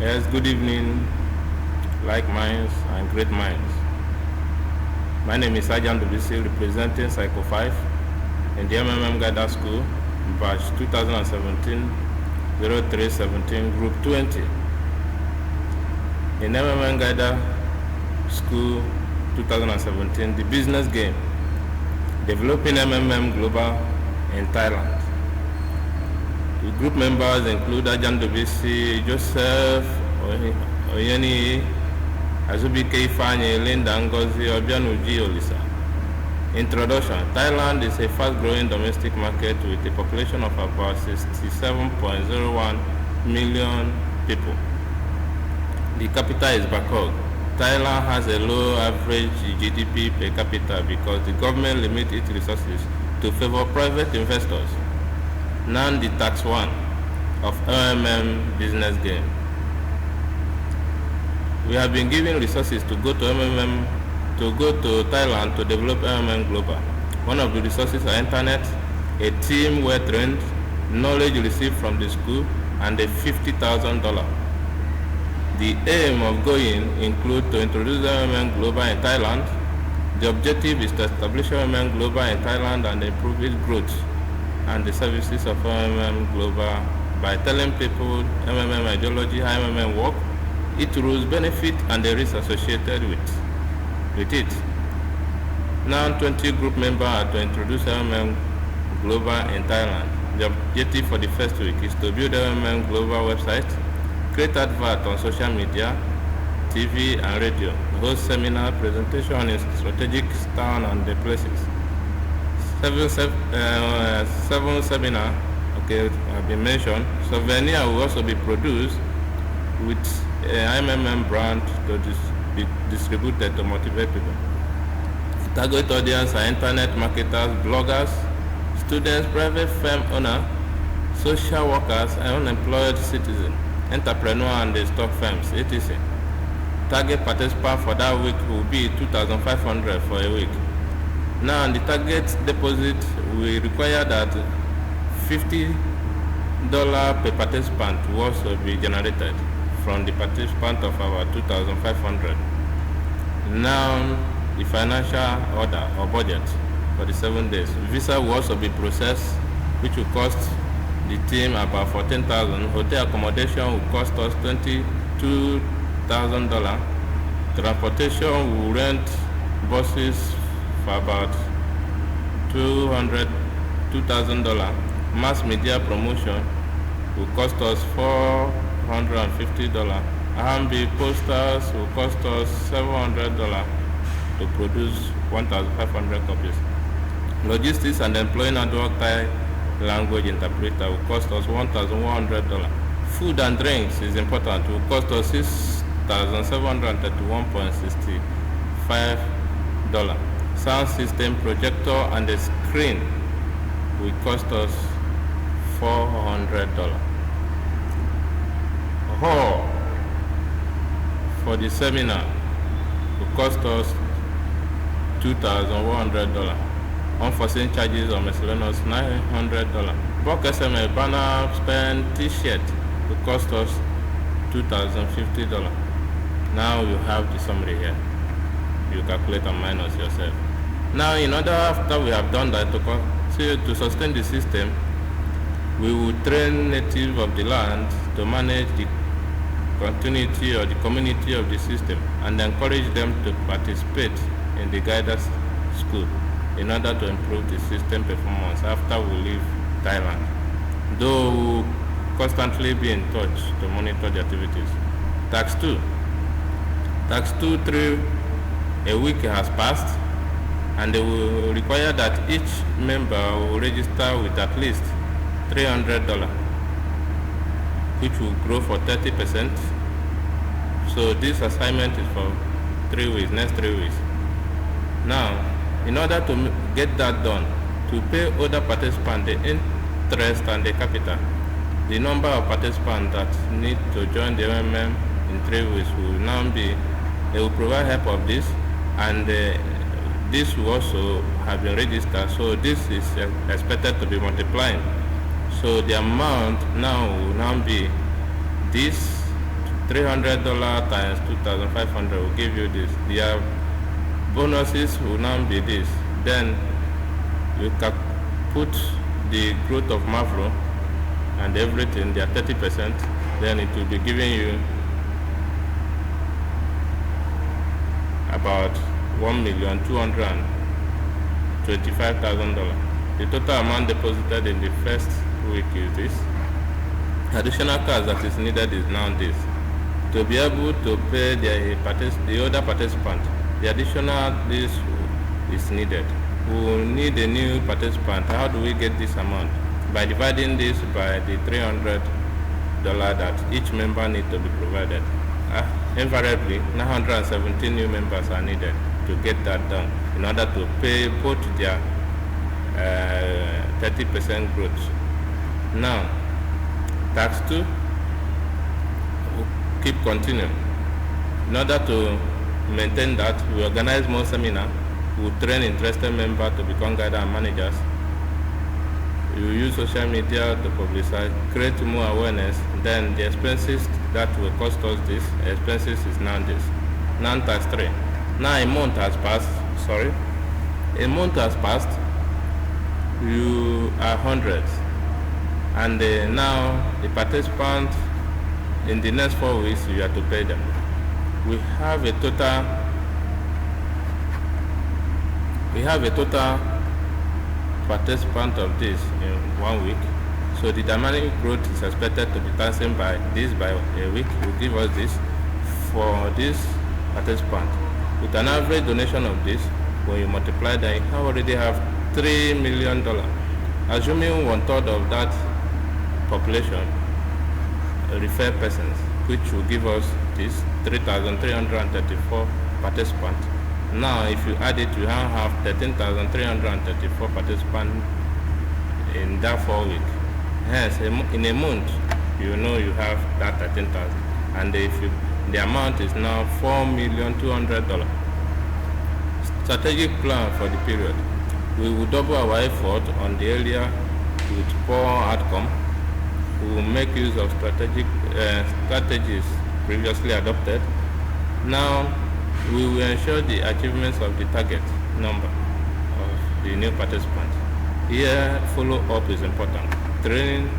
Yes, good evening, like minds and great minds. My name is Sajan Dubisi, representing Psycho 5 in the MMM Guided School, batch 2017-0317, Group 20. In MMM Guided School 2017, the business game, developing MMM Global in Thailand. The group members include Ajan Dubisi, Joseph Oyeni, Azubike Ifanye, Linda Ngozi, Obianuji Olisa. Introduction. Thailand is a fast-growing domestic market with a population of about 67.01 million people. The capital is Bangkok. Thailand has a low average GDP per capita because the government limits its resources to favor private investors. Now the tax one of MMM business game. We have been given resources to go to Thailand to develop MMM Global. One of the resources are internet, a team well trained, knowledge received from the school, and a $50,000. The aim of going include to introduce MMM Global in Thailand. The objective is to establish MMM Global in Thailand and improve its growth and the services of MMM Global by telling people MMM ideology, how MMM work, its rules, benefit, and the risks associated with it. Now 20 group members are to introduce MMM Global in Thailand. The objective for the first week is to build MMM Global website, create advert on social media, TV and radio, host seminar, presentation in strategic town and the places. Seven seminar have been mentioned. Souvenir will also be produced with MMM brand to be distributed to motivate people. Target audience are internet marketers, bloggers, students, private firm owners, social workers, and unemployed citizens, entrepreneurs and the stock firms, etc. Target participants for that week will be 2,500 for a week. Now the target deposit we require that $50 per participant will also be generated from the participant of our 2,500. Now the financial order or budget for the 7 days. Visa will also be processed, which will cost the team about $14,000. Hotel accommodation will cost us $22,000. Transportation will rent buses for about $2,000. Mass media promotion will cost us $450. Ahambi posters will cost us $700 to produce 1,500 copies. Logistics and employing adult Thai language interpreter will cost us $1,100. Food and drinks is important. Will cost us $6,731.65. Sound system, projector, and a screen will cost us $400. Hall for the seminar will cost us $2,100. Unforeseen charges or miscellaneous $900. Bulk SMA, banner, pen, t-shirt will cost us $2,050. Now you have the summary here. You calculate and minus yourself. Now, in order after we have done that to sustain the system, we will train natives of the land to manage the continuity or the community of the system and encourage them to participate in the guidance school in order to improve the system performance after we leave Thailand. Though we will constantly be in touch to monitor the activities. Tax 2. Tax 2 through a week has passed, and they will require that each member will register with at least $300, which will grow for 30%. So this assignment is for 3 weeks, next 3 weeks. Now, in order to get that done, to pay other participants the interest and the capital, the number of participants that need to join the MMM in 3 weeks will now be, they will provide help of this, and this will also have been registered, so this is expected to be multiplying. So the amount now will now be this $300 times 2,500 will give you this. Their bonuses will now be this. Then you can put the growth of Mavro and everything, they are 30%, then it will be giving you about $1,225,000. The total amount deposited in the first week is this. Additional cash that is needed is now this. To be able to pay the other participant, the additional this is needed. We will need a new participant. How do we get this amount? By dividing this by the $300 that each member needs to be provided. Invariably, 917 new members are needed to get that done in order to pay both their 30% growth. Now, tax 2 will keep continuing. In order to maintain that, we organize more seminars. We train interested members to become guiders and managers. We use social media to publicize, create more awareness. Then the expenses that will cost us this, expenses is now this. Now tax 3. Now a month has passed, you are hundreds. And now the participants, in the next 4 weeks, you have to pay them. We have a total participant of this in 1 week. So the dynamic growth is expected to be passing by a week. Will give us this for this participant. With an average donation of this, when you multiply that, you already have $3 million. Assuming 1/3 of that population refer persons, which will give us this 3,334 participants. Now, if you add it, you now have 13,334 participants in that 4 weeks. Hence, in a month, you know you have that 13,000, and the amount is now $4,200,000. Strategic plan for the period. We will double our effort on the area with poor outcome. We will make use of strategies previously adopted. Now, we will ensure the achievements of the target number of the new participants. Here, follow-up is important. Training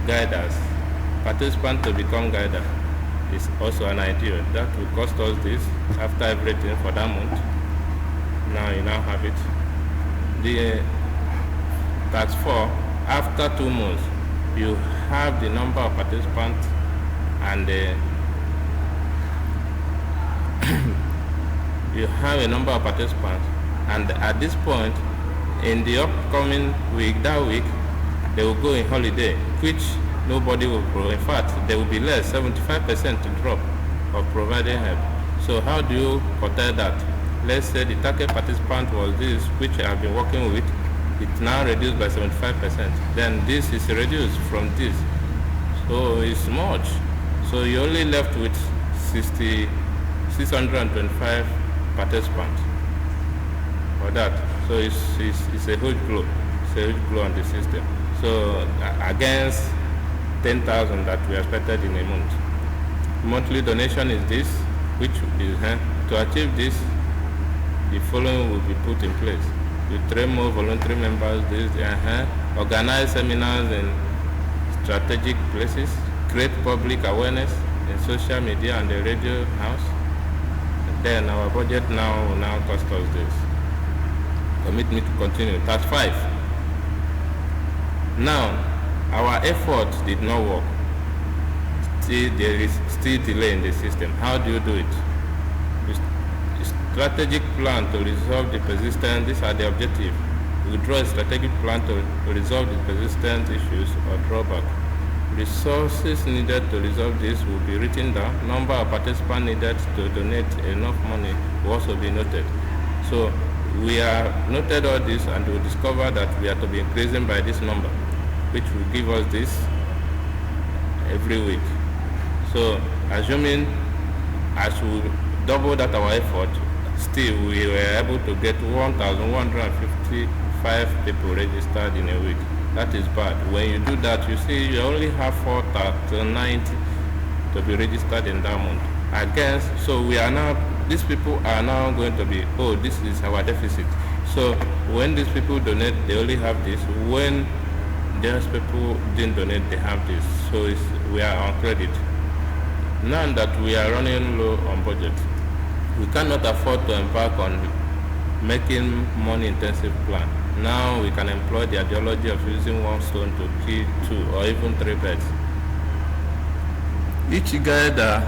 guiders, participants to become guiders is also an idea. That will cost us this after everything for that month. Now you now have it. The tax 4, after 2 months, you have the number of participants and you have a number of participants, and at this point in the upcoming week, that week they will go in holiday, which nobody will grow. In fact, there will be less, 75% drop of providing help. So how do you curtail that? Let's say the target participant was this, which I have been working with. It's now reduced by 75%. Then this is reduced from this. So it's much. So you're only left with 625 participants for that. So it's a huge blow. It's a huge blow on the system. So against 10,000 that we expected in a month. Monthly donation is this, which is to achieve this, the following will be put in place. We train more voluntary members, organize seminars in strategic places, create public awareness in social media and the radio house. Then our budget now will now cost us this. Commit me to continue. Task 5. Now, our effort did not work. There is still delay in the system. How do you do it? Strategic plan to resolve the persistent, these are the objectives. We draw a strategic plan to resolve the persistent issues or drawback. Resources needed to resolve this will be written down. Number of participants needed to donate enough money will also be noted. So we have noted all this, and we discover that we are to be increasing by this number, which will give us this every week. So assuming as we double that our effort, still we were able to get 1,155 people registered in a week. That is bad. When you do that, you see you only have 490 to be registered in that month. Against, so we are now, these people are now going to be, oh, this is our deficit. So when these people donate, they only have this. When those people didn't donate, they have this. So we are on credit. Now that we are running low on budget, we cannot afford to embark on making money-intensive plan. Now we can employ the ideology of using one stone to kill 2 or even 3 birds. Each guider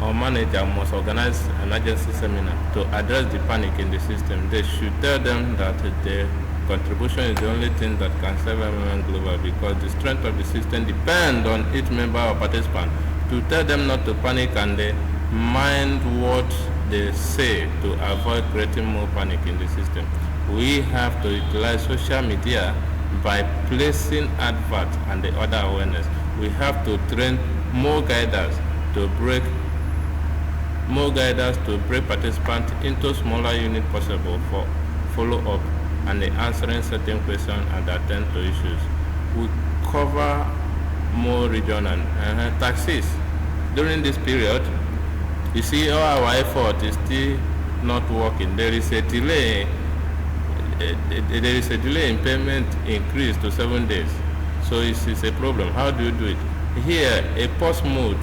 or manager must organize an emergency seminar to address the panic in the system. They should tell them that the contribution is the only thing that can save MMM Global, because the strength of the system depends on each member or participant. To tell them not to panic and they mind what they say to avoid creating more panic in the system. We have to utilize social media by placing adverts and the other awareness. We have to train more guiders to break participants into smaller units possible for follow-up and the answering certain questions and attend to issues. We cover more region and taxis. During this period, you see all our effort is still not working. There is a delay. There is a delay in payment increase to 7 days. So it's a problem. How do you do it? Here, a pause mode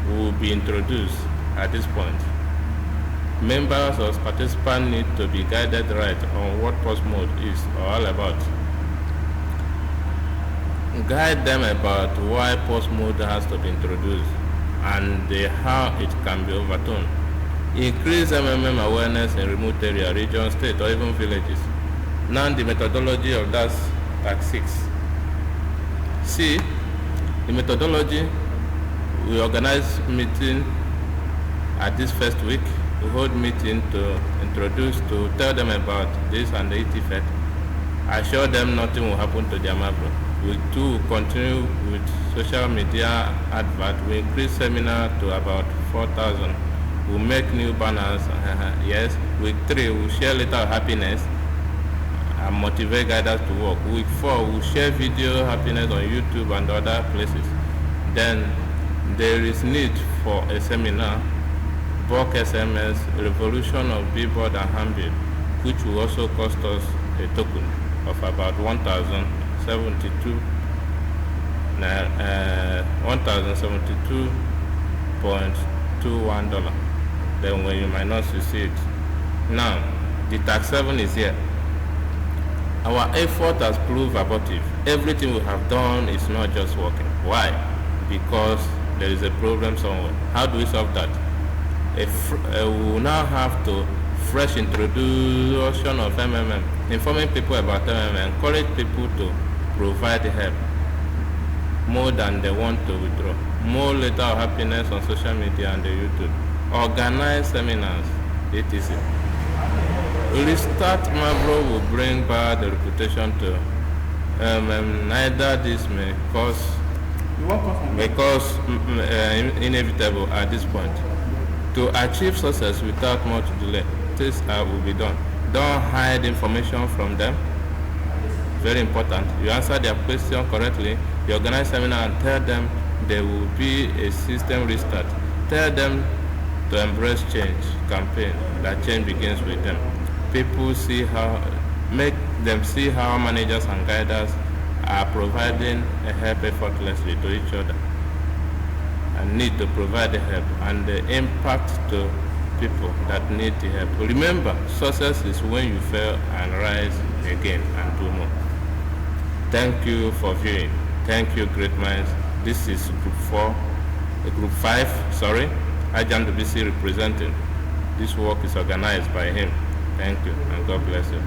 will be introduced at this point. Members or participants need to be guided right on what pause mode is all about. Guide them about why pause mode has to be introduced and how it can be overturned. Increase MMM awareness in remote area, region, state, or even villages. Now the methodology of that tax 6. See, the methodology, we organize meeting at this first week. We hold meeting to introduce, to tell them about this and the effect. Assure them nothing will happen to their mabro. Week 2 continue with social media advert. We increase seminar to about 4,000. We make new banners. Yes. Week 3 we share little happiness and motivate guiders to work. Week 4 we share video happiness on YouTube and other places. Then there is need for a seminar, bulk SMS, revolution of billboard and handbill, which will also cost us a token of about $1,072.21. Then when you might not succeed. Now, the tax 7 is here. Our effort has proved abortive. Everything we have done is not just working. Why? Because there is a problem somewhere. How do we solve that? We will now have to fresh introduction of MMM, informing people about MMM, encourage people to provide help more than they want to withdraw, more letter of happiness on social media and the YouTube, organize seminars, etc. Restart Mabro will bring bad reputation to neither this may cause inevitable at this point. To achieve success without much delay, this will be done. Don't hide information from them. Very important. You answer their question correctly. You organize seminar and tell them there will be a system restart. Tell them to embrace change campaign. That change begins with them. People make them see how managers and guiders are providing a help effortlessly to each other and need to provide the help and the impact to people that need the help. Remember, success is when you fail and rise again and do more. Thank you for viewing. Thank you, great minds. This is Group 5, Ajahn WBC representing. This work is organized by him. Thank you, and God bless you.